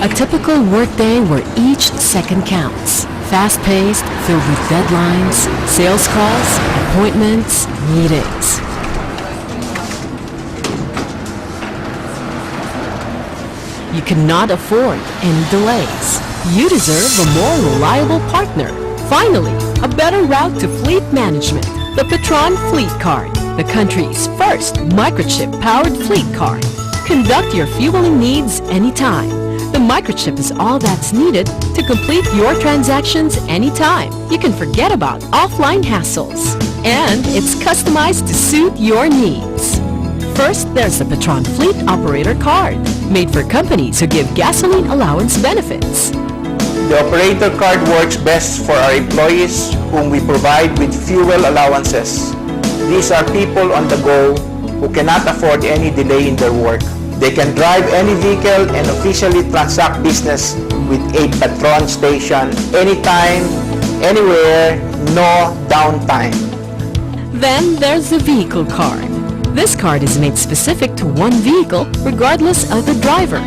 A typical workday where each second counts. Fast-paced, filled with deadlines, sales calls, appointments, meetings. You cannot afford any delays. You deserve a more reliable partner. Finally, a better route to fleet management. The Petron Fleet Card, the country's first microchip-powered fleet card. Conduct your fueling needs anytime. The microchip is all that's needed to complete your transactions anytime. You can forget about offline hassles. And it's customized to suit your needs. First, there's the Petron Fleet Operator Card, made for companies who give gasoline allowance benefits. The operator card works best for our employees whom we provide with fuel allowances. These are people on the go who cannot afford any delay in their work. They can drive any vehicle and officially transact business with a Petron station anytime, anywhere, no downtime. Then there's the Vehicle Card. This card is made specific to one vehicle regardless of the driver.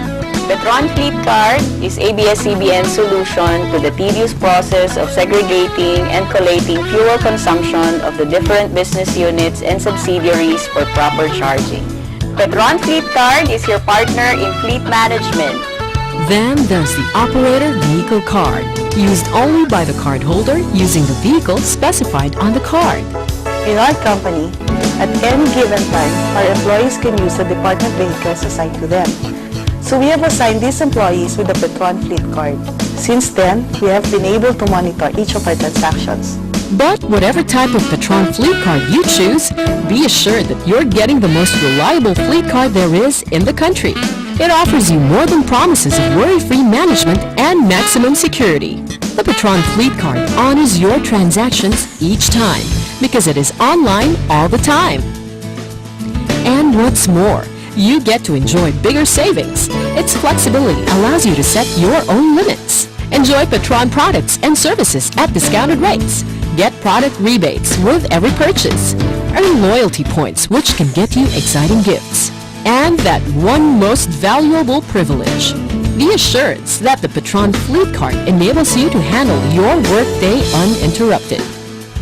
Petron Fleet Card is ABS-CBN solution to the tedious process of segregating and collating fuel consumption of the different business units and subsidiaries for proper charging. Petron Fleet Card is your partner in fleet management. Then there's the Operator Vehicle Card, used only by the cardholder using the vehicle specified on the card. In our company, at any given time, our employees can use the department vehicles assigned to them. So we have assigned these employees with the Petron Fleet Card. Since then, we have been able to monitor each of our transactions. But whatever type of Petron Fleet Card you choose, be assured that you're getting the most reliable fleet card there is in the country. It offers you more than promises of worry-free management and maximum security. The Petron Fleet Card honors your transactions each time because it is online all the time. And what's more, you get to enjoy bigger savings. Its flexibility allows you to set your own limits. Enjoy Petron products and services at discounted rates. Get product rebates with every purchase. Earn loyalty points which can get you exciting gifts. And that one most valuable privilege, the assurance that the Petron Fleet Card enables you to handle your workday uninterrupted.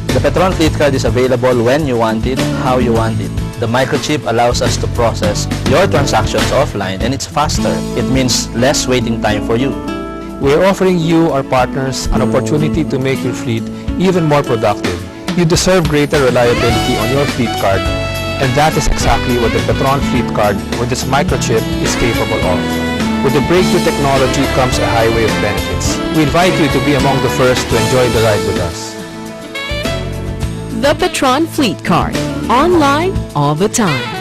The Petron Fleet Card is available when you want it, how you want it. The microchip allows us to process your transactions offline and it's faster. It means less waiting time for you. We're offering you, our partners, an opportunity to make your fleet even more productive. You deserve greater reliability on your fleet card, and that is exactly what the Petron Fleet Card with this microchip is capable of. With the breakthrough technology comes a highway of benefits. We invite you to be among the first to enjoy the ride with us. The Petron Fleet Card, online all the time.